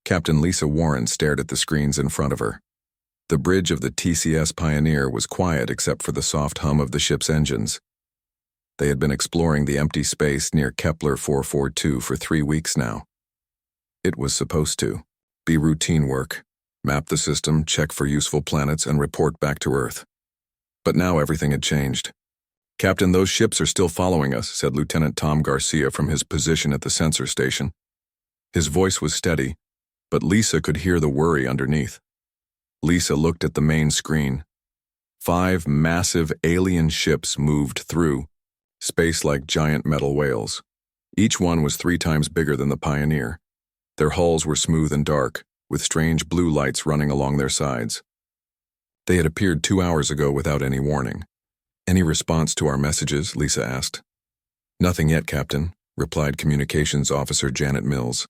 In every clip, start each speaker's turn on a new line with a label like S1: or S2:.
S1: Captain Lisa Warren stared at the screens in front of her. The bridge of the TCS Pioneer was quiet except for the soft hum of the ship's engines. They had been exploring the empty space near Kepler 442 for 3 weeks now. It was supposed to be routine work, map the system, check for useful planets, and report back to Earth. But now everything had changed. "Captain, those ships are still following us," said Lieutenant Tom Garcia from his position at the sensor station. His voice was steady, but Lisa could hear the worry underneath. Lisa looked at the main screen. 5 massive alien ships moved through, space like giant metal whales. Each one was 3 times bigger than the Pioneer. Their hulls were smooth and dark, with strange blue lights running along their sides. They had appeared 2 hours ago without any warning. "Any response to our messages?" Lisa asked. "Nothing yet, Captain," replied Communications Officer Janet Mills.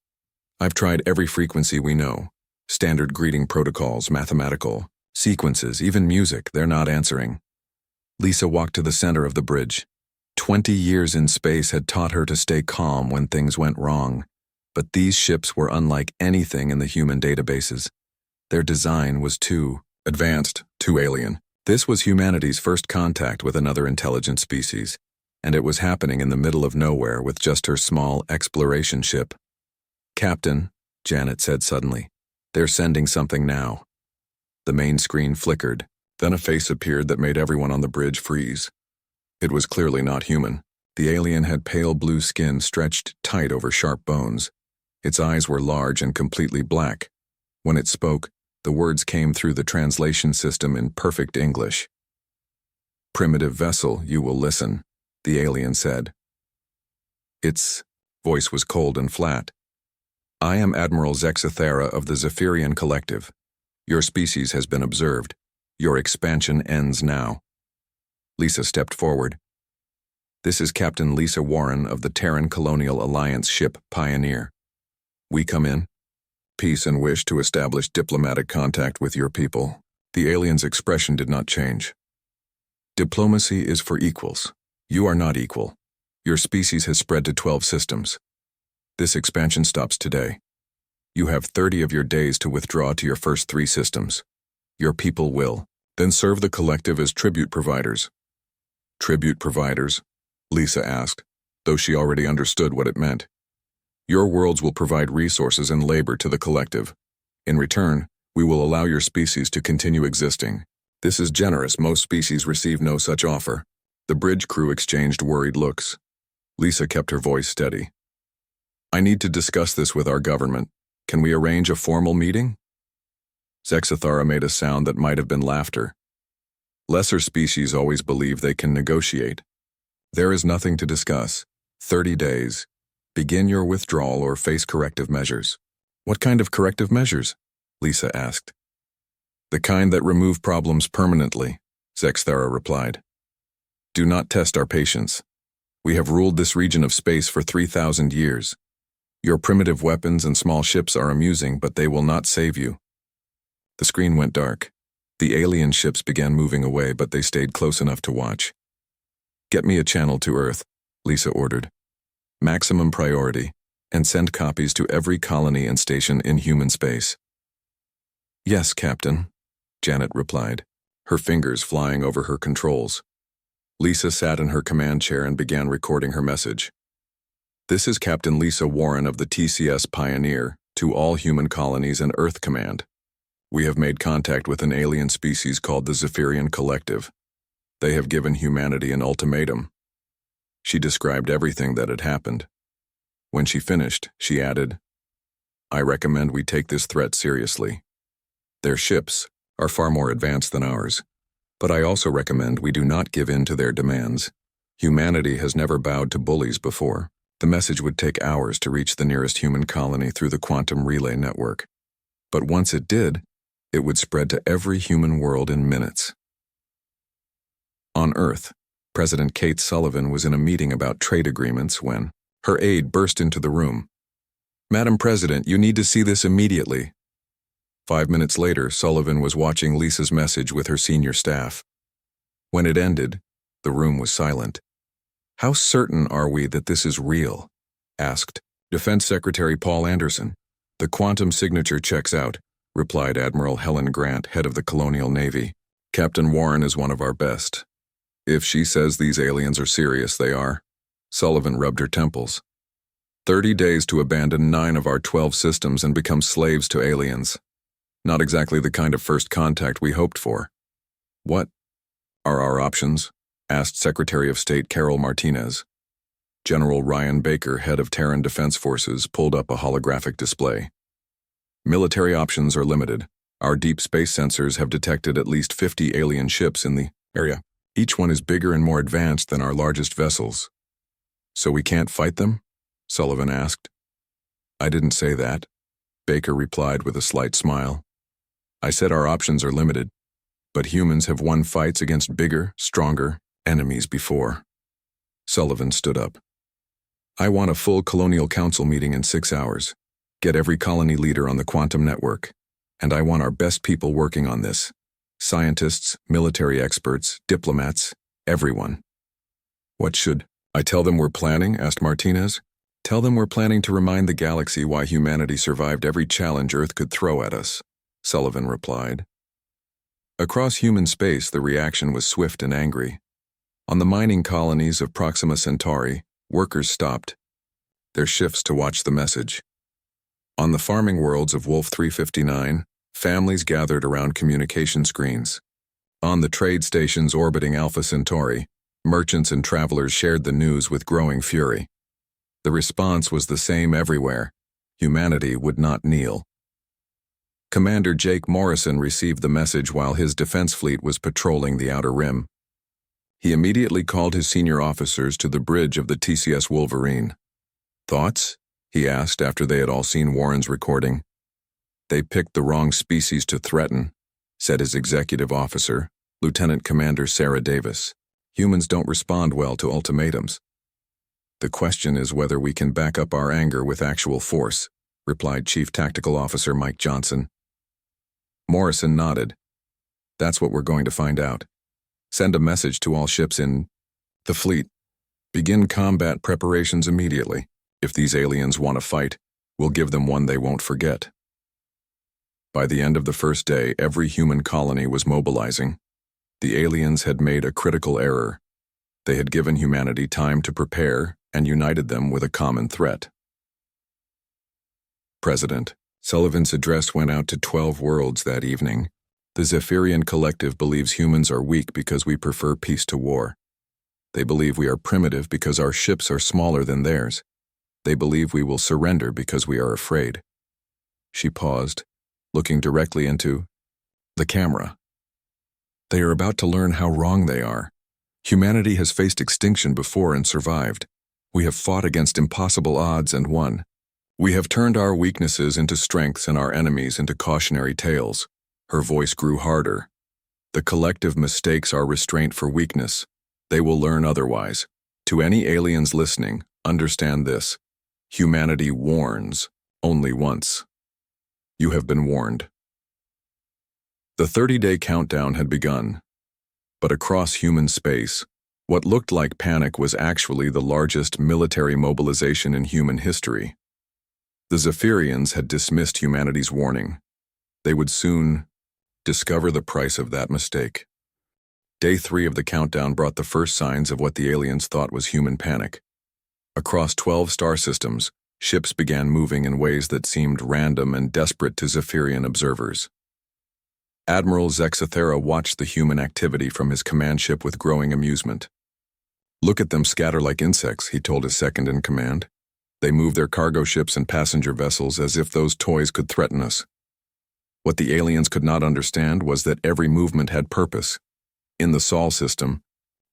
S1: "I've tried every frequency we know. Standard greeting protocols, mathematical sequences, even music. They're not answering." Lisa walked to the center of the bridge. 20 years in space had taught her to stay calm when things went wrong, but these ships were unlike anything in the human databases. Their design was too advanced, too alien. This was humanity's first contact with another intelligent species, and it was happening in the middle of nowhere with just her small exploration ship. "Captain," Janet said suddenly, "they're sending something now." The main screen flickered, then a face appeared that made everyone on the bridge freeze. It was clearly not human. The alien had pale blue skin stretched tight over sharp bones. Its eyes were large and completely black. When it spoke, the words came through the translation system in perfect English. "Primitive vessel, you will listen," the alien said. Its voice was cold and flat. "I am Admiral Zexathera of the Zephyrian Collective. Your species has been observed. Your expansion ends now." Lisa stepped forward. "This is Captain Lisa Warren of the Terran Colonial Alliance ship Pioneer. We come in. Peace and wish to establish diplomatic contact with your people." The alien's expression did not change. "Diplomacy is for equals. You are not equal. Your species has spread to 12 systems. This expansion stops today. You have 30 of your days to withdraw to your first 3 systems. Your people will then serve the collective as tribute providers." "Tribute providers?" Lisa asked, though she already understood what it meant. "Your worlds will provide resources and labor to the collective. In return, we will allow your species to continue existing. This is generous. Most species receive no such offer." The bridge crew exchanged worried looks. Lisa kept her voice steady. "I need to discuss this with our government. Can we arrange a formal meeting?" Zexathara made a sound that might have been laughter. "Lesser species always believe they can negotiate. There is nothing to discuss. 30 days. Begin your withdrawal or face corrective measures." "What kind of corrective measures?" Lisa asked. "The kind that remove problems permanently," Zexathara replied. "Do not test our patience. We have ruled this region of space for 3,000 years. Your primitive weapons and small ships are amusing, but they will not save you." The screen went dark. The alien ships began moving away, but they stayed close enough to watch. "Get me a channel to Earth," Lisa ordered. "Maximum priority, and send copies to every colony and station in human space." "Yes, Captain," Janet replied, her fingers flying over her controls. Lisa sat in her command chair and began recording her message. "This is Captain Lisa Warren of the TCS Pioneer, to all human colonies and Earth Command. We have made contact with an alien species called the Zephyrian Collective. They have given humanity an ultimatum." She described everything that had happened. When she finished, she added, "I recommend we take this threat seriously. Their ships are far more advanced than ours, but I also recommend we do not give in to their demands. Humanity has never bowed to bullies before." The message would take hours to reach the nearest human colony through the quantum relay network. But once it did, it would spread to every human world in minutes. On Earth, President Kate Sullivan was in a meeting about trade agreements when her aide burst into the room. "Madam President, you need to see this immediately." 5 minutes later, Sullivan was watching Lisa's message with her senior staff. When it ended, the room was silent. "How certain are we that this is real?" asked Defense Secretary Paul Anderson. The quantum signature checks out, replied Admiral Helen Grant, head of the Colonial Navy. Captain Warren is one of our best. If she says these aliens are serious, they are. Sullivan rubbed her temples. 30 days to abandon 9 of our 12 systems and become slaves to aliens. Not exactly the kind of first contact we hoped for. What are our options? Asked Secretary of State Carol Martinez. General Ryan Baker, head of Terran Defense Forces, pulled up a holographic display. Military options are limited. Our deep space sensors have detected at least 50 alien ships in the area. Each one is bigger and more advanced than our largest vessels. So we can't fight them? Sullivan asked. I didn't say that, Baker replied with a slight smile. I said our options are limited, but humans have won fights against bigger, stronger enemies before. Sullivan stood up. I want a full Colonial Council meeting in 6 hours. Get every colony leader on the quantum network. And I want our best people working on this. Scientists, military experts, diplomats, everyone. What should I tell them we're planning? Asked Martinez. Tell them we're planning to remind the galaxy why humanity survived every challenge Earth could throw at us, Sullivan replied. Across human space, the reaction was swift and angry. On the mining colonies of Proxima Centauri, workers stopped their shifts to watch the message. On the farming worlds of Wolf 359, families gathered around communication screens. On the trade stations orbiting Alpha Centauri, merchants and travelers shared the news with growing fury. The response was the same everywhere. Humanity would not kneel. Commander Jake Morrison received the message while his defense fleet was patrolling the Outer Rim. He immediately called his senior officers to the bridge of the TCS Wolverine. Thoughts? He asked after they had all seen Warren's recording. They picked the wrong species to threaten, said his executive officer, Lieutenant Commander Sarah Davis. Humans don't respond well to ultimatums. The question is whether we can back up our anger with actual force, replied Chief Tactical Officer Mike Johnson. Morrison nodded. That's what we're going to find out. Send a message to all ships in the fleet. Begin combat preparations immediately. If these aliens want to fight, we'll give them one they won't forget. By the end of the first day, every human colony was mobilizing. The aliens had made a critical error. They had given humanity time to prepare and united them with a common threat. President Sullivan's address went out to 12 worlds that evening. The Zephyrian Collective believes humans are weak because we prefer peace to war. They believe we are primitive because our ships are smaller than theirs. They believe we will surrender because we are afraid. She paused, looking directly into the camera. They are about to learn how wrong they are. Humanity has faced extinction before and survived. We have fought against impossible odds and won. We have turned our weaknesses into strengths and our enemies into cautionary tales. Her voice grew harder. The collective mistakes our restraint for weakness. They will learn otherwise. To any aliens listening, understand this. Humanity warns only once. You have been warned. The 30-day countdown had begun. But across human space, what looked like panic was actually the largest military mobilization in human history. The Zephyrians had dismissed humanity's warning. They would soon discover the price of that mistake. Day 3 of the countdown brought the first signs of what the aliens thought was human panic. Across 12 star systems, ships began moving in ways that seemed random and desperate to Zephyrian observers. Admiral Zexathera watched the human activity from his command ship with growing amusement. Look at them scatter like insects, he told his second-in-command. They move their cargo ships and passenger vessels as if those toys could threaten us. What the aliens could not understand was that every movement had purpose. In the Sol system,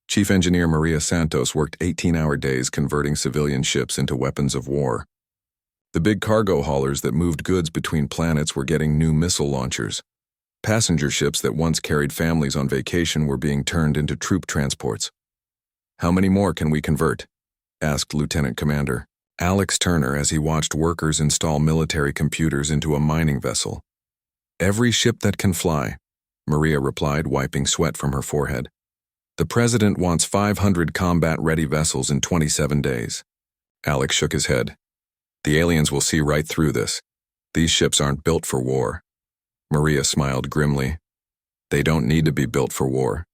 S1: Chief Engineer Maria Santos worked 18-hour days converting civilian ships into weapons of war. The big cargo haulers that moved goods between planets were getting new missile launchers. Passenger ships that once carried families on vacation were being turned into troop transports. How many more can we convert? Asked Lieutenant Commander Alex Turner as he watched workers install military computers into a mining vessel. Every ship that can fly, Maria replied, wiping sweat from her forehead. The President wants 500 combat-ready vessels in 27 days. Alex shook his head. The aliens will see right through this. These ships aren't built for war. Maria smiled grimly. They don't need to be built for war.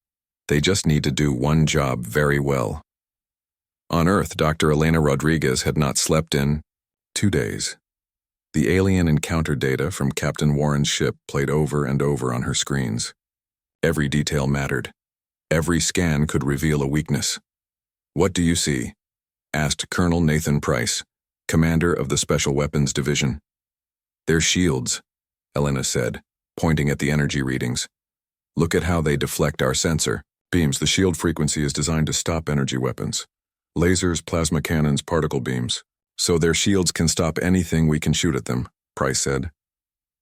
S1: They just need to do one job very well. On Earth, Dr. Elena Rodriguez had not slept in 2 days. The alien encounter data from Captain Warren's ship played over and over on her screens. Every detail mattered. Every scan could reveal a weakness. "What do you see?" asked Colonel Nathan Price, commander of the Special Weapons Division. "They're shields," Elena said, pointing at the energy readings. "Look at how they deflect our sensor beams. The shield frequency is designed to stop energy weapons. Lasers, plasma cannons, particle beams. So their shields can stop anything we can shoot at them," Price said.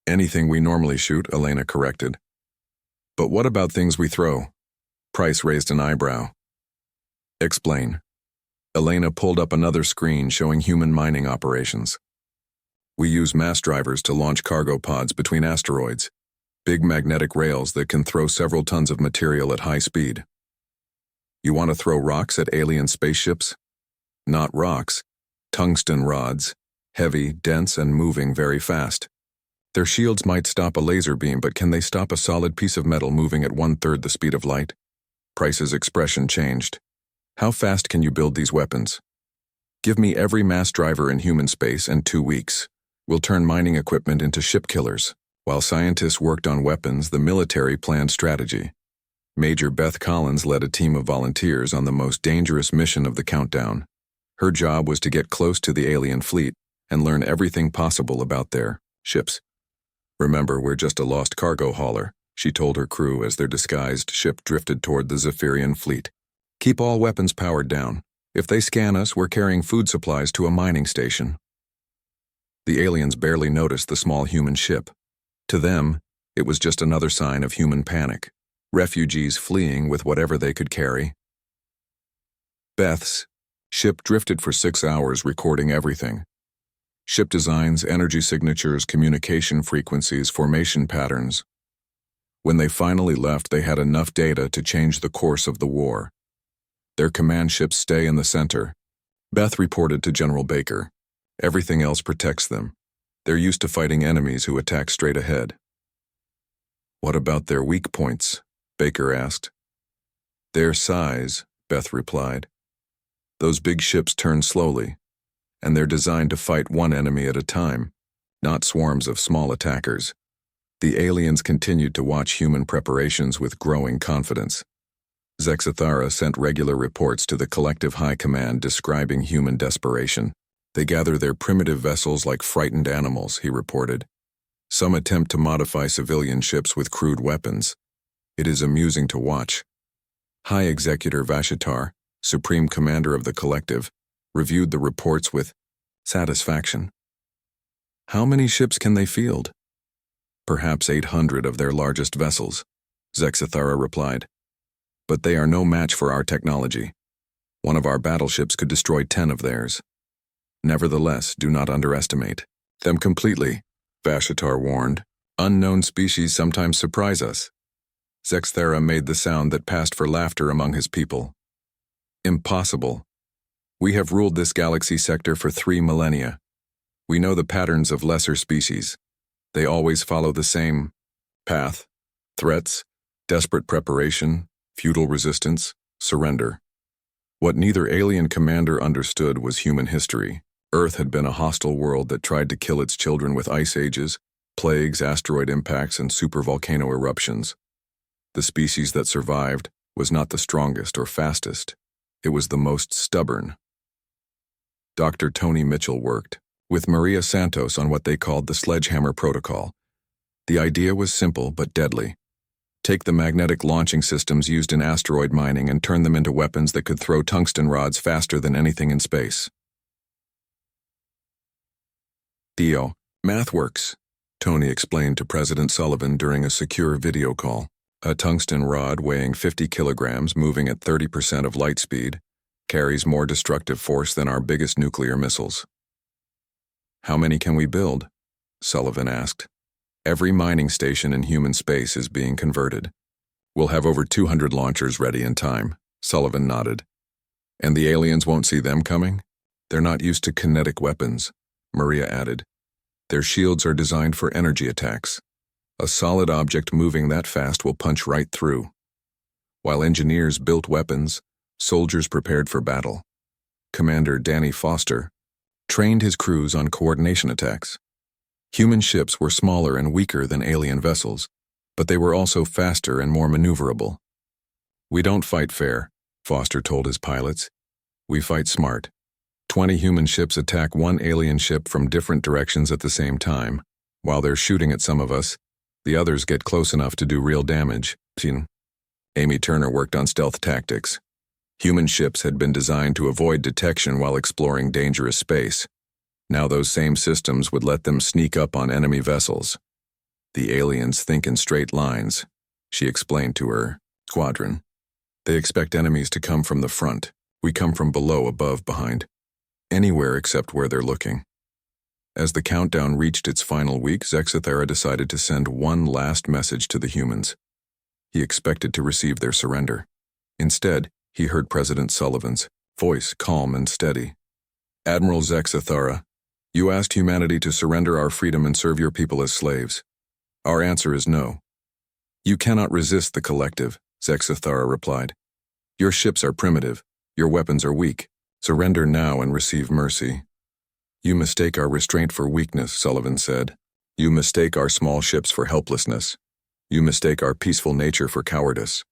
S1: "Anything we normally shoot," Elena corrected. "But what about things we throw?" Price raised an eyebrow. "Explain." Elena pulled up another screen showing human mining operations. "We use mass drivers to launch cargo pods between asteroids, big magnetic rails that can throw several tons of material at high speed." "You want to throw rocks at alien spaceships?" "Not rocks. Tungsten rods, heavy, dense, and moving very fast. Their shields might stop a laser beam, but can they stop a solid piece of metal moving at 1/3 the speed of light?" Price's expression changed. "How fast can you build these weapons?" "Give me every mass driver in human space and 2 weeks. We'll turn mining equipment into ship killers." While scientists worked on weapons, the military planned strategy. Major Beth Collins led a team of volunteers on the most dangerous mission of the countdown. Her job was to get close to the alien fleet and learn everything possible about their ships. "Remember, we're just a lost cargo hauler," she told her crew as their disguised ship drifted toward the Zephyrian fleet. "Keep all weapons powered down. If they scan us, we're carrying food supplies to a mining station." The aliens barely noticed the small human ship. To them, it was just another sign of human panic. Refugees fleeing with whatever they could carry. Beth's ship drifted for 6 hours recording everything. Ship designs, energy signatures, communication frequencies, formation patterns. When they finally left, they had enough data to change the course of the war. Their command ships stay in the center. Beth reported to General Baker. Everything else protects them. They're used to fighting enemies who attack straight ahead. "What about their weak points?" Baker asked. "Their size," Beth replied. "Those big ships turn slowly, and they're designed to fight one enemy at a time, not swarms of small attackers." The aliens continued to watch human preparations with growing confidence. Zexathara sent regular reports to the collective high command describing human desperation. "They gather their primitive vessels like frightened animals," he reported. "Some attempt to modify civilian ships with crude weapons. It is amusing to watch." High Executor Vashitar, Supreme Commander of the Collective, reviewed the reports with satisfaction. "How many ships can they field?" "Perhaps 800 of their largest vessels," Zexathara replied. "But they are no match for our technology. One of our battleships could destroy 10 of theirs. Nevertheless, do not underestimate them completely," Vashitar warned. "Unknown species sometimes surprise us." Zexathara made the sound that passed for laughter among his people. "Impossible. We have ruled this galaxy sector for 3 millennia. We know the patterns of lesser species. They always follow the same path: threats, desperate preparation, futile resistance, surrender." What neither alien commander understood was human history. Earth had been a hostile world that tried to kill its children with ice ages, plagues, asteroid impacts, and supervolcano eruptions. The species that survived was not the strongest or fastest. It was the most stubborn. Dr. Tony Mitchell worked with Maria Santos on what they called the Sledgehammer Protocol. The idea was simple but deadly. Take the magnetic launching systems used in asteroid mining and turn them into weapons that could throw tungsten rods faster than anything in space. "Theo, math works," Tony explained to President Sullivan during a secure video call. "A tungsten rod weighing 50 kilograms moving at 30% of light speed carries more destructive force than our biggest nuclear missiles." "How many can we build?" Sullivan asked. "Every mining station in human space is being converted. We'll have over 200 launchers ready in time," Sullivan nodded. "And the aliens won't see them coming? They're not used to kinetic weapons," Maria added. Their shields are designed for energy attacks. A solid object moving that fast will punch right through. While engineers built weapons, soldiers prepared for battle. Commander Danny Foster trained his crews on coordination attacks. Human ships were smaller and weaker than alien vessels, but they were also faster and more maneuverable. "We don't fight fair," Foster told his pilots. "We fight smart. 20 human ships attack one alien ship from different directions at the same time. While they're shooting at some of us, the others get close enough to do real damage." Amy Turner worked on stealth tactics. Human ships had been designed to avoid detection while exploring dangerous space. Now those same systems would let them sneak up on enemy vessels. "The aliens think in straight lines," she explained to her squadron. "They expect enemies to come from the front. We come from below, above, behind. Anywhere except where they're looking." As the countdown reached its final week, Zexathera decided to send one last message to the humans. He expected to receive their surrender. Instead, he heard President Sullivan's voice, calm and steady. "Admiral Zexathera, you asked humanity to surrender our freedom and serve your people as slaves. Our answer is no. You cannot resist the collective," Zexathera replied. "Your ships are primitive. Your weapons are weak. Surrender now and receive mercy." "You mistake our restraint for weakness," Sullivan said. "You mistake our small ships for helplessness. You mistake our peaceful nature for cowardice.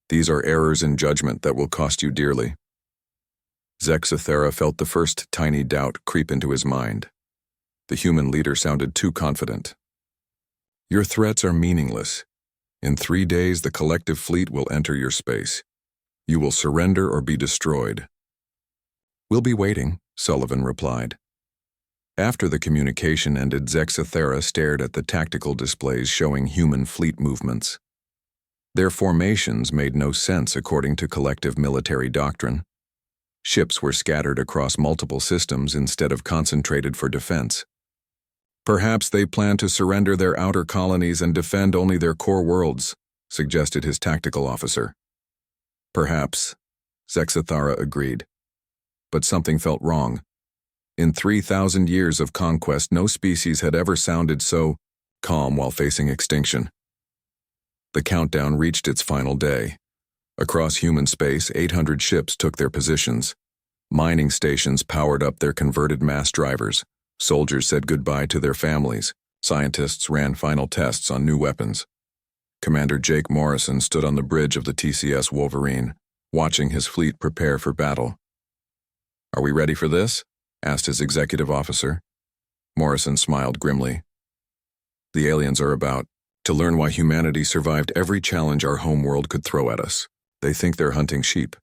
S1: These are errors in judgment that will cost you dearly." Zexathera felt the first tiny doubt creep into his mind. The human leader sounded too confident. "Your threats are meaningless. In 3 days, the collective fleet will enter your space. You will surrender or be destroyed." "We'll be waiting," Sullivan replied. After the communication ended, Zexathera stared at the tactical displays showing human fleet movements. Their formations made no sense according to collective military doctrine. Ships were scattered across multiple systems instead of concentrated for defense. "Perhaps they plan to surrender their outer colonies and defend only their core worlds," suggested his tactical officer. "Perhaps," Zexathera agreed. But something felt wrong. In 3,000 years of conquest, no species had ever sounded so calm while facing extinction. The countdown reached its final day. Across human space, 800 ships took their positions. Mining stations powered up their converted mass drivers. Soldiers said goodbye to their families. Scientists ran final tests on new weapons. Commander Jake Morrison stood on the bridge of the TCS Wolverine, watching his fleet prepare for battle. "Are we ready for this?" asked his executive officer. Morrison smiled grimly. "The aliens are about to learn why humanity survived every challenge our homeworld could throw at us. They think they're hunting sheep.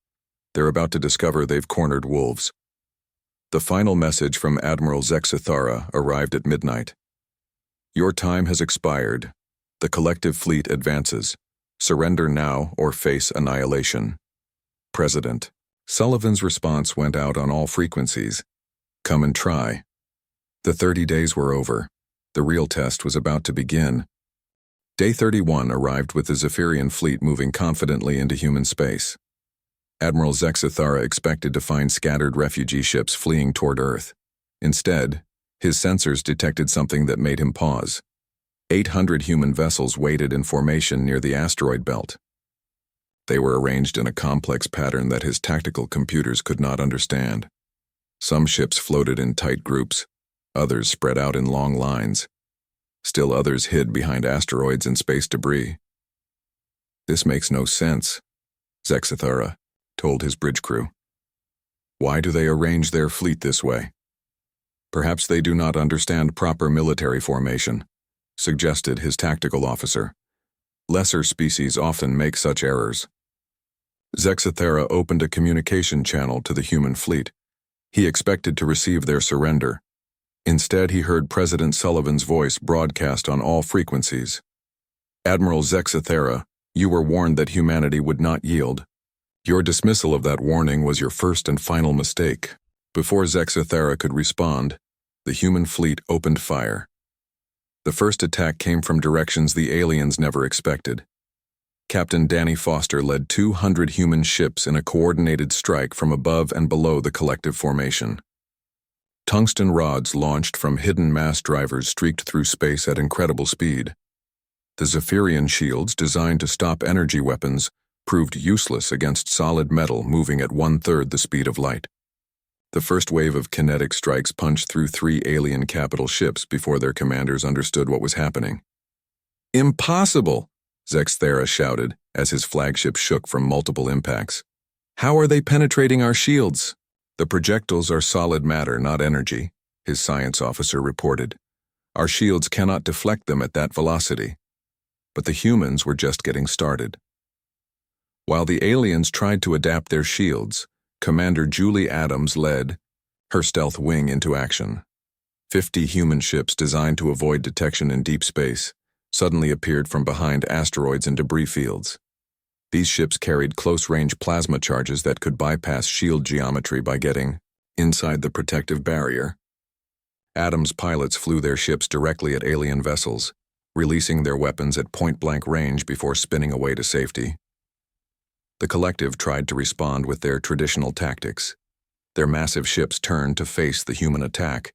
S1: They're about to discover they've cornered wolves." The final message from Admiral Zexathera arrived at midnight. "Your time has expired. The collective fleet advances. Surrender now or face annihilation. President." Sullivan's response went out on all frequencies. "Come and try." The 30 days were over. The real test was about to begin. Day 31 arrived with the Zephyrian fleet moving confidently into human space. Admiral Zexathera expected to find scattered refugee ships fleeing toward Earth. Instead, his sensors detected something that made him pause. 800 human vessels waited in formation near the asteroid belt. They were arranged in a complex pattern that his tactical computers could not understand. Some ships floated in tight groups, others spread out in long lines. Still others hid behind asteroids and space debris. "This makes no sense," Zexathera told his bridge crew. "Why do they arrange their fleet this way?" "Perhaps they do not understand proper military formation," suggested his tactical officer. "Lesser species often make such errors." Zexathera opened a communication channel to the human fleet. He expected to receive their surrender. Instead, he heard President Sullivan's voice broadcast on all frequencies. "Admiral Zexathera, you were warned that humanity would not yield. Your dismissal of that warning was your first and final mistake." Before Zexathera could respond, the human fleet opened fire. The first attack came from directions the aliens never expected. Captain Danny Foster led 200 human ships in a coordinated strike from above and below the collective formation. Tungsten rods launched from hidden mass drivers streaked through space at incredible speed. The Zephyrian shields, designed to stop energy weapons, proved useless against solid metal moving at 1/3 the speed of light. The first wave of kinetic strikes punched through 3 alien capital ships before their commanders understood what was happening. "Impossible!" Zexthera shouted as his flagship shook from multiple impacts. "How are they penetrating our shields?" "The projectiles are solid matter, not energy," his science officer reported. "Our shields cannot deflect them at that velocity." But the humans were just getting started. While the aliens tried to adapt their shields, Commander Julie Adams led her stealth wing into action. 50 human ships designed to avoid detection in deep space suddenly appeared from behind asteroids and debris fields. These ships carried close-range plasma charges that could bypass shield geometry by getting inside the protective barrier. Adams' pilots flew their ships directly at alien vessels, releasing their weapons at point-blank range before spinning away to safety. The collective tried to respond with their traditional tactics. Their massive ships turned to face the human attack,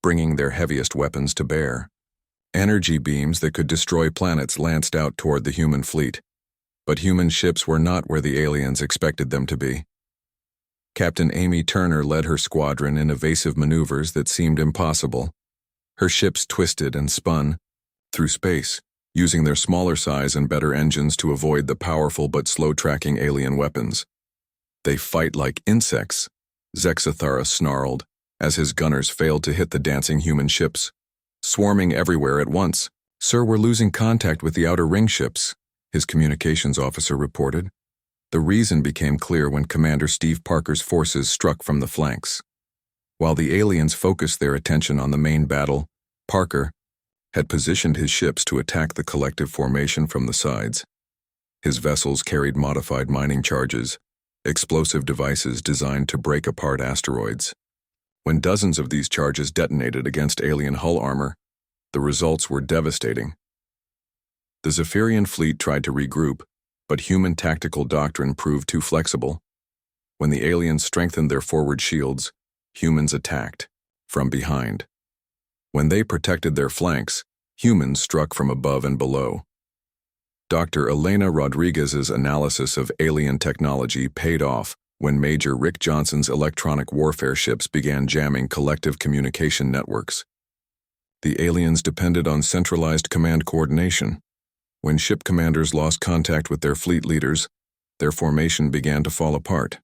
S1: bringing their heaviest weapons to bear. Energy beams that could destroy planets lanced out toward the human fleet, but human ships were not where the aliens expected them to be. Captain Amy Turner led her squadron in evasive maneuvers that seemed impossible. Her ships twisted and spun through space, using their smaller size and better engines to avoid the powerful but slow-tracking alien weapons. "They fight like insects," Zexathara snarled, as his gunners failed to hit the dancing human ships, swarming everywhere at once. "Sir, we're losing contact with the outer ring ships," his communications officer reported. The reason became clear when Commander Steve Parker's forces struck from the flanks. While the aliens focused their attention on the main battle, Parker had positioned his ships to attack the collective formation from the sides. His vessels carried modified mining charges, explosive devices designed to break apart asteroids. When dozens of these charges detonated against alien hull armor, the results were devastating. The Zephyrian fleet tried to regroup, but human tactical doctrine proved too flexible. When the aliens strengthened their forward shields, humans attacked from behind. When they protected their flanks, humans struck from above and below. Dr. Elena Rodriguez's analysis of alien technology paid off when Major Rick Johnson's electronic warfare ships began jamming collective communication networks. The aliens depended on centralized command coordination. When ship commanders lost contact with their fleet leaders, their formation began to fall apart.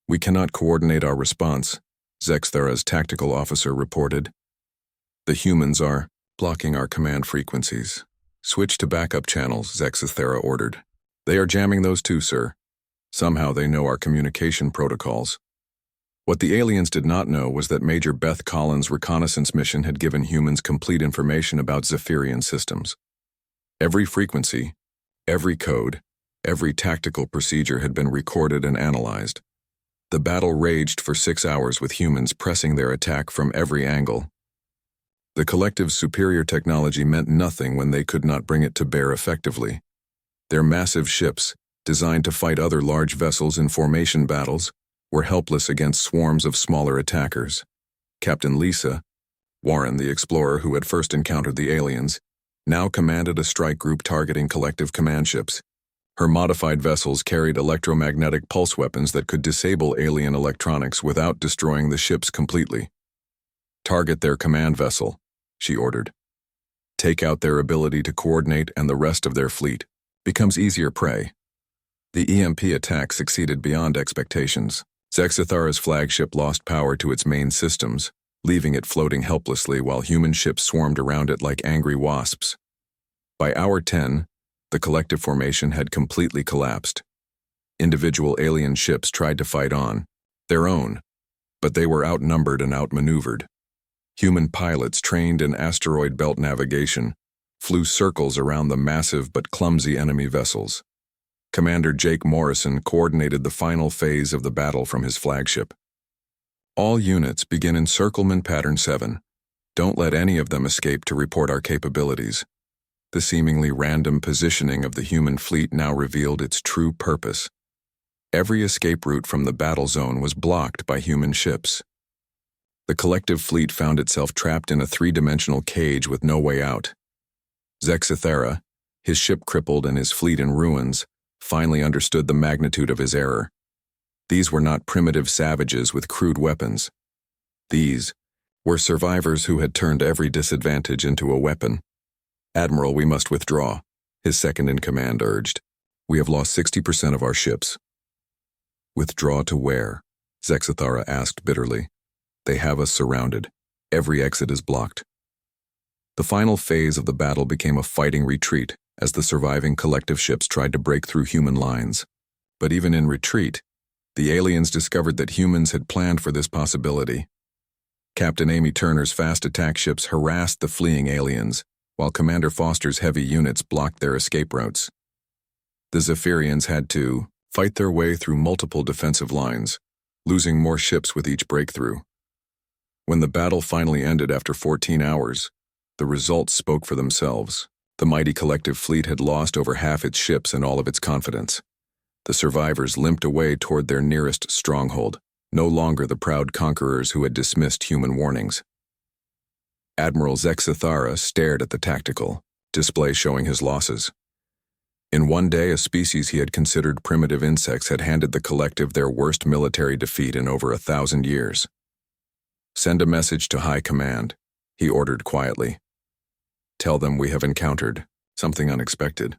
S1: "We cannot coordinate our response," Zexthera's tactical officer reported. "The humans are blocking our command frequencies." "Switch to backup channels," Zexathera ordered. "They are jamming those too, sir. Somehow they know our communication protocols." What the aliens did not know was that Major Beth Collins' reconnaissance mission had given humans complete information about Zephyrian systems. Every frequency, every code, every tactical procedure had been recorded and analyzed. The battle raged for 6 hours with humans pressing their attack from every angle. The collective's superior technology meant nothing when they could not bring it to bear effectively. Their massive ships, designed to fight other large vessels in formation battles, were helpless against swarms of smaller attackers. Captain Lisa Warren, the explorer who had first encountered the aliens, now commanded a strike group targeting collective command ships. Her modified vessels carried electromagnetic pulse weapons that could disable alien electronics without destroying the ships completely. "Target their command vessel," she ordered. "Take out their ability to coordinate and the rest of their fleet becomes easier prey." The EMP attack succeeded beyond expectations. Zexathara's flagship lost power to its main systems, leaving it floating helplessly while human ships swarmed around it like angry wasps. By hour 10, the collective formation had completely collapsed. Individual alien ships tried to fight on, their own, but they were outnumbered and outmaneuvered. Human pilots trained in asteroid belt navigation flew circles around the massive but clumsy enemy vessels. Commander Jake Morrison coordinated the final phase of the battle from his flagship. "All units begin encirclement pattern 7. Don't let any of them escape to report our capabilities." The seemingly random positioning of the human fleet now revealed its true purpose. Every escape route from the battle zone was blocked by human ships. The collective fleet found itself trapped in a three-dimensional cage with no way out. Zexithera, his ship crippled and his fleet in ruins, finally understood the magnitude of his error. These were not primitive savages with crude weapons. These were survivors who had turned every disadvantage into a weapon. "Admiral, we must withdraw," his second-in-command urged. "We have lost 60% of our ships." "Withdraw to where?" Zexithara asked bitterly. "They have us surrounded. Every exit is blocked." The final phase of the battle became a fighting retreat as the surviving collective ships tried to break through human lines. But even in retreat, the aliens discovered that humans had planned for this possibility. Captain Amy Turner's fast attack ships harassed the fleeing aliens, while Commander Foster's heavy units blocked their escape routes. The Zephyrians had to fight their way through multiple defensive lines, losing more ships with each breakthrough. When the battle finally ended after 14 hours, the results spoke for themselves. The mighty collective fleet had lost over half its ships and all of its confidence. The survivors limped away toward their nearest stronghold, no longer the proud conquerors who had dismissed human warnings. Admiral Zexithara stared at the tactical display showing his losses. In one day, a species he had considered primitive insects had handed the collective their worst military defeat in over 1,000 years. "Send a message to High Command," he ordered quietly. "Tell them we have encountered something unexpected."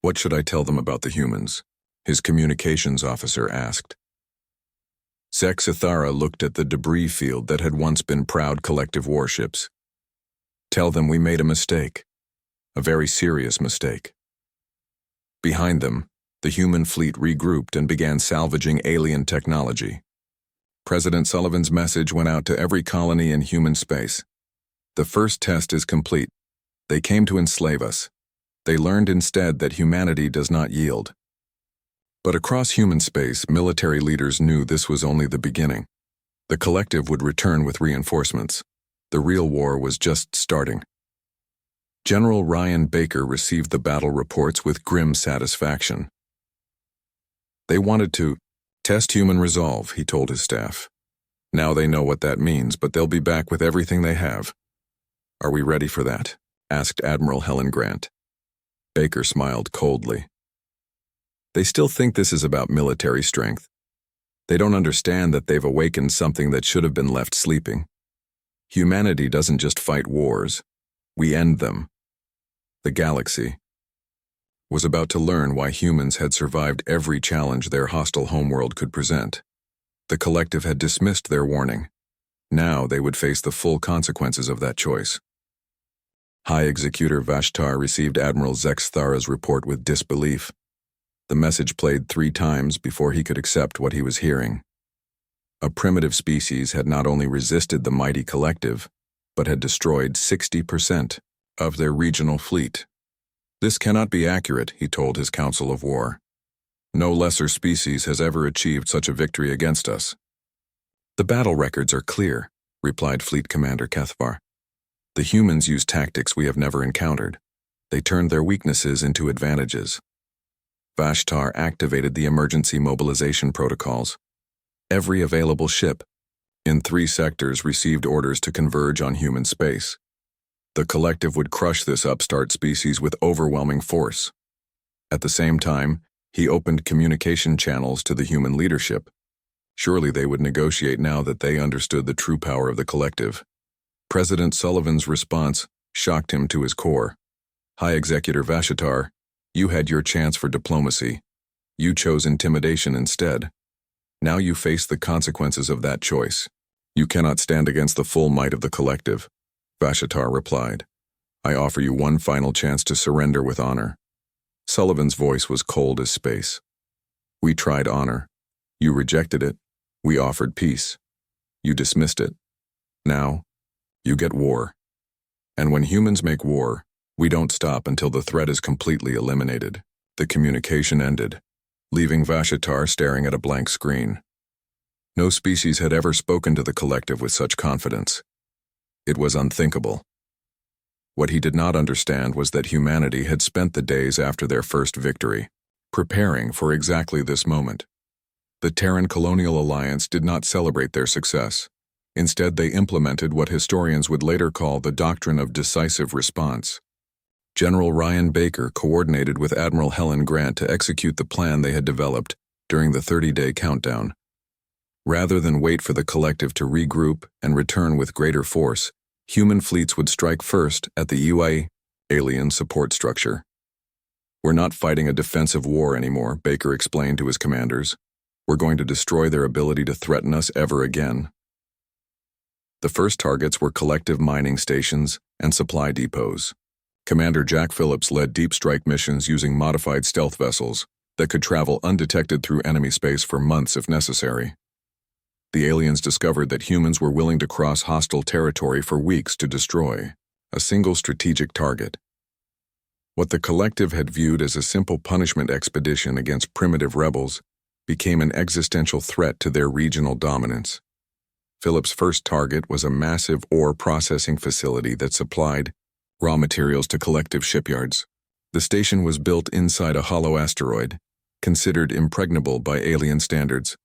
S1: "What should I tell them about the humans?" his communications officer asked. Zexithara looked at the debris field that had once been proud collective warships. "Tell them we made a mistake. A very serious mistake." Behind them, the human fleet regrouped and began salvaging alien technology. President Sullivan's message went out to every colony in human space. "The first test is complete. They came to enslave us. They learned instead that humanity does not yield." But across human space, military leaders knew this was only the beginning. The collective would return with reinforcements. The real war was just starting. General Ryan Baker received the battle reports with grim satisfaction. "They wanted to test human resolve," he told his staff. "Now they know what that means, but they'll be back with everything they have." "Are we ready for that?" asked Admiral Helen Grant. Baker smiled coldly. "They still think this is about military strength. They don't understand that they've awakened something that should have been left sleeping. Humanity doesn't just fight wars. We end them." The galaxy was about to learn why humans had survived every challenge their hostile homeworld could present. The collective had dismissed their warning. Now they would face the full consequences of that choice. High Executor Vashtar received Admiral Zexithara's report with disbelief. The message played 3 times before he could accept what he was hearing. A primitive species had not only resisted the mighty collective, but had destroyed 60% of their regional fleet. "This cannot be accurate," he told his Council of War. "No lesser species has ever achieved such a victory against us." "The battle records are clear," replied Fleet Commander Kethvar. "The humans use tactics we have never encountered. They turned their weaknesses into advantages." Vashtar activated the emergency mobilization protocols. Every available ship in 3 sectors received orders to converge on human space. The collective would crush this upstart species with overwhelming force. At the same time, he opened communication channels to the human leadership. Surely they would negotiate now that they understood the true power of the collective. President Sullivan's response shocked him to his core. "High Executor Vashtar, you had your chance for diplomacy. You chose intimidation instead. Now you face the consequences of that choice. You cannot stand against the full might of the collective." Vashtar replied. "I offer you one final chance to surrender with honor." Sullivan's voice was cold as space. "We tried honor. You rejected it. We offered peace. You dismissed it. Now, you get war. And when humans make war, we don't stop until the threat is completely eliminated." The communication ended, leaving Vashtar staring at a blank screen. No species had ever spoken to the collective with such confidence. It was unthinkable. What he did not understand was that humanity had spent the days after their first victory, preparing for exactly this moment. The Terran Colonial Alliance did not celebrate their success. Instead, they implemented what historians would later call the doctrine of decisive response. General Ryan Baker coordinated with Admiral Helen Grant to execute the plan they had developed during the 30-day countdown. Rather than wait for the collective to regroup and return with greater force, human fleets would strike first at the UI alien support structure. "We're not fighting a defensive war anymore," Baker explained to his commanders. "We're going to destroy their ability to threaten us ever again." The first targets were collective mining stations and supply depots. Commander Jack Phillips led deep strike missions using modified stealth vessels that could travel undetected through enemy space for months if necessary. The aliens discovered that humans were willing to cross hostile territory for weeks to destroy a single strategic target. What the collective had viewed as a simple punishment expedition against primitive rebels became an existential threat to their regional dominance. Phillips' first target was a massive ore processing facility that supplied raw materials to collective shipyards. The station was built inside a hollow asteroid, considered impregnable by alien standards.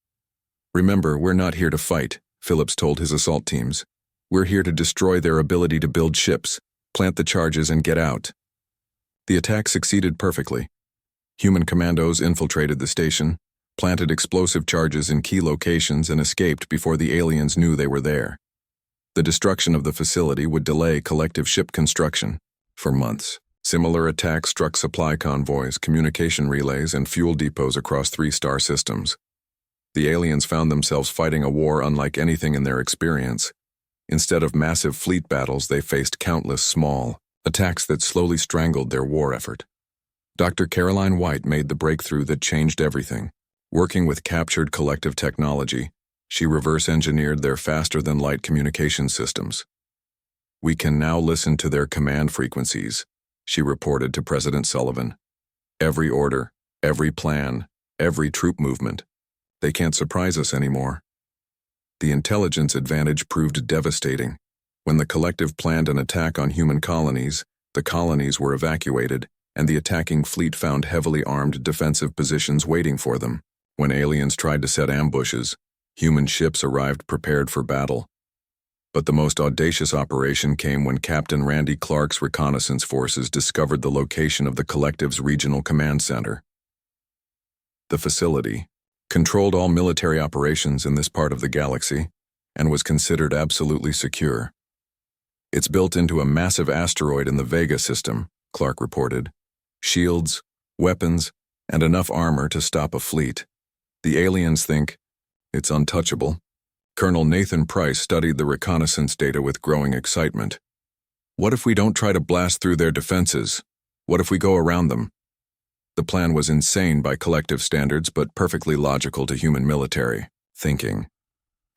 S1: "Remember, we're not here to fight," Phillips told his assault teams. "We're here to destroy their ability to build ships, plant the charges, and get out." The attack succeeded perfectly. Human commandos infiltrated the station, planted explosive charges in key locations, and escaped before the aliens knew they were there. The destruction of the facility would delay collective ship construction for months. Similar attacks struck supply convoys, communication relays, and fuel depots across 3-star systems. The aliens found themselves fighting a war unlike anything in their experience. Instead of massive fleet battles, they faced countless small attacks that slowly strangled their war effort. Dr. Caroline White made the breakthrough that changed everything. Working with captured collective technology, she reverse-engineered their faster-than-light communication systems. "We can now listen to their command frequencies," she reported to President Sullivan. "Every order, every plan, every troop movement. They can't surprise us anymore." The intelligence advantage proved devastating. When the collective planned an attack on human colonies, the colonies were evacuated, and the attacking fleet found heavily armed defensive positions waiting for them. When aliens tried to set ambushes, human ships arrived prepared for battle. But the most audacious operation came when Captain Randy Clark's reconnaissance forces discovered the location of the collective's regional command center. The facility controlled all military operations in this part of the galaxy and was considered absolutely secure. "It's built into a massive asteroid in the Vega system," Clark reported. "Shields, weapons, and enough armor to stop a fleet. The aliens think it's untouchable." Colonel Nathan Price studied the reconnaissance data with growing excitement. "What if we don't try to blast through their defenses? What if we go around them?" The plan was insane by collective standards, but perfectly logical to human military thinking.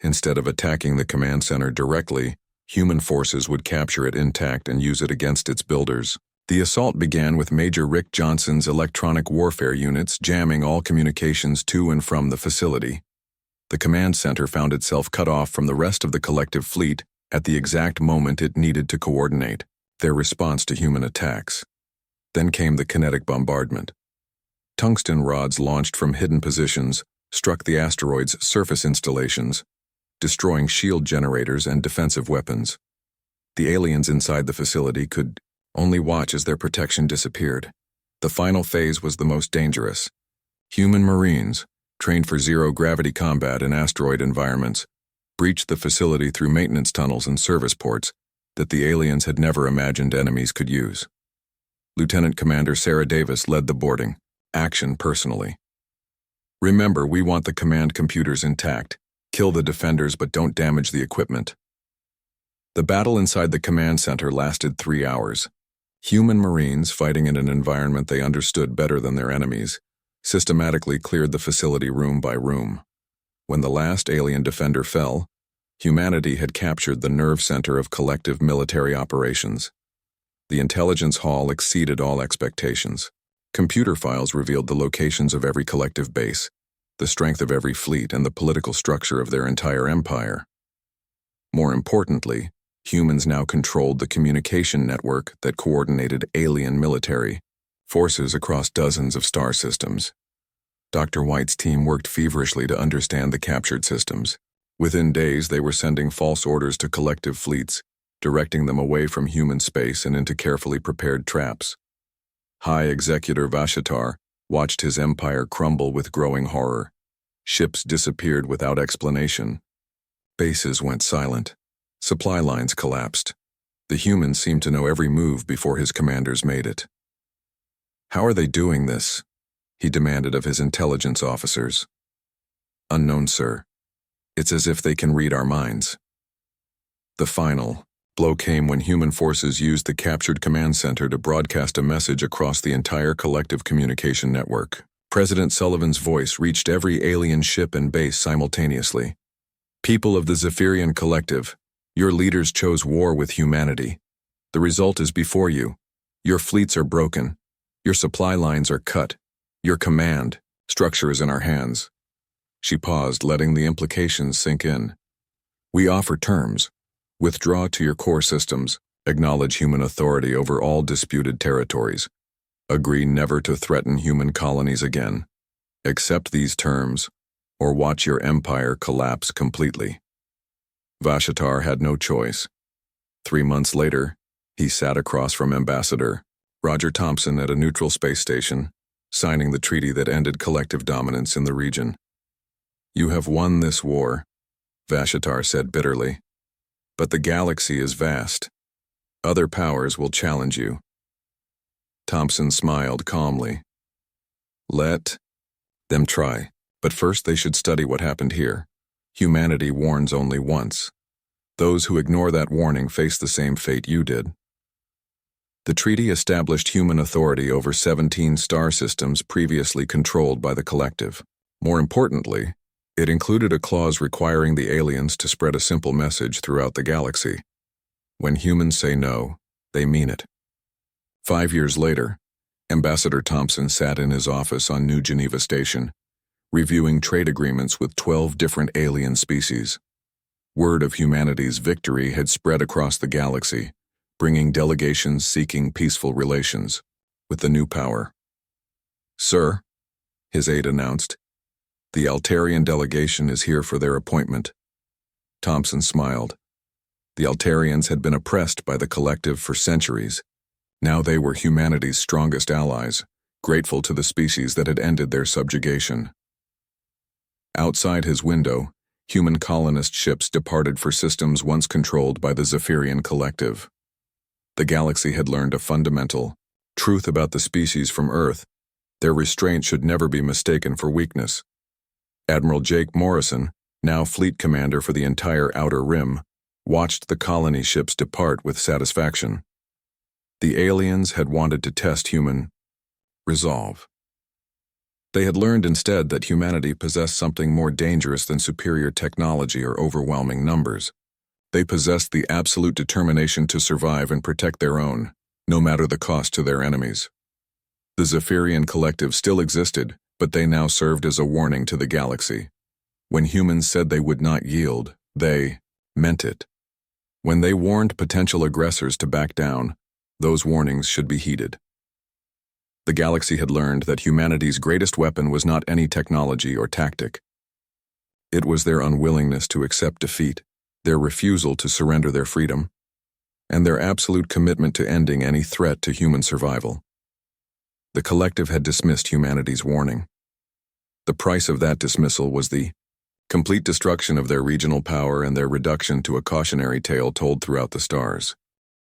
S1: Instead of attacking the command center directly, human forces would capture it intact and use it against its builders. The assault began with Major Rick Johnson's electronic warfare units jamming all communications to and from the facility. The command center found itself cut off from the rest of the collective fleet at the exact moment it needed to coordinate their response to human attacks. Then came the kinetic bombardment. Tungsten rods launched from hidden positions struck the asteroid's surface installations, destroying shield generators and defensive weapons. The aliens inside the facility could only watch as their protection disappeared. The final phase was the most dangerous. Human Marines, trained for zero-gravity combat in asteroid environments, breached the facility through maintenance tunnels and service ports that the aliens had never imagined enemies could use. Lieutenant Commander Sarah Davis led the boarding, action personally. "Remember, we want the command computers intact. Kill the defenders, but don't damage the equipment." The battle inside the command center lasted 3 hours. Human Marines, fighting in an environment they understood better than their enemies, systematically cleared the facility room by room. When the last alien defender fell, humanity had captured the nerve center of collective military operations. The intelligence hall exceeded all expectations. Computer files revealed the locations of every collective base, the strength of every fleet, and the political structure of their entire empire. More importantly, humans now controlled the communication network that coordinated alien military forces across dozens of star systems. Dr. White's team worked feverishly to understand the captured systems. Within days, they were sending false orders to collective fleets, directing them away from human space and into carefully prepared traps. High Executor Vashatar watched his empire crumble with growing horror. Ships disappeared without explanation. Bases went silent. Supply lines collapsed. The humans seemed to know every move before his commanders made it. "How are they doing this?" he demanded of his intelligence officers. "Unknown, sir. It's as if they can read our minds." The final blow came when human forces used the captured command center to broadcast a message across the entire collective communication network. President Sullivan's voice reached every alien ship and base simultaneously. "People of the Zephyrian Collective, your leaders chose war with humanity. The result is before you. Your fleets are broken. Your supply lines are cut. Your command structure is in our hands." She paused, letting the implications sink in. "We offer terms. Withdraw to your core systems. Acknowledge human authority over all disputed territories. Agree never to threaten human colonies again. Accept these terms, or watch your empire collapse completely." Vashatar had no choice. 3 months later, he sat across from Ambassador Roger Thompson at a neutral space station, signing the treaty that ended collective dominance in the region. "You have won this war," Vashatar said bitterly. "But the galaxy is vast. Other powers will challenge you." Thompson smiled calmly. "Let them try, but first they should study what happened here. Humanity warns only once. Those who ignore that warning face the same fate you did." The treaty established human authority over 17 star systems previously controlled by the collective. More importantly, it included a clause requiring the aliens to spread a simple message throughout the galaxy. When humans say no, they mean it. 5 years later, Ambassador Thompson sat in his office on New Geneva Station, reviewing trade agreements with 12 different alien species. Word of humanity's victory had spread across the galaxy, bringing delegations seeking peaceful relations with the new power. "Sir," his aide announced, "the Altarian delegation is here for their appointment." Thompson smiled. The Altarians had been oppressed by the collective for centuries. Now they were humanity's strongest allies, grateful to the species that had ended their subjugation. Outside his window, human colonist ships departed for systems once controlled by the Zephyrian Collective. The galaxy had learned a fundamental truth about the species from Earth. Their restraint should never be mistaken for weakness. Admiral Jake Morrison, now fleet commander for the entire Outer Rim, watched the colony ships depart with satisfaction. The aliens had wanted to test human resolve. They had learned instead that humanity possessed something more dangerous than superior technology or overwhelming numbers. They possessed the absolute determination to survive and protect their own, no matter the cost to their enemies. The Zephyrian Collective still existed, but they now served as a warning to the galaxy. When humans said they would not yield, they meant it. When they warned potential aggressors to back down, those warnings should be heeded. The galaxy had learned that humanity's greatest weapon was not any technology or tactic. It was their unwillingness to accept defeat, their refusal to surrender their freedom, and their absolute commitment to ending any threat to human survival. The collective had dismissed humanity's warning. The price of that dismissal was the complete destruction of their regional power and their reduction to a cautionary tale told throughout the stars.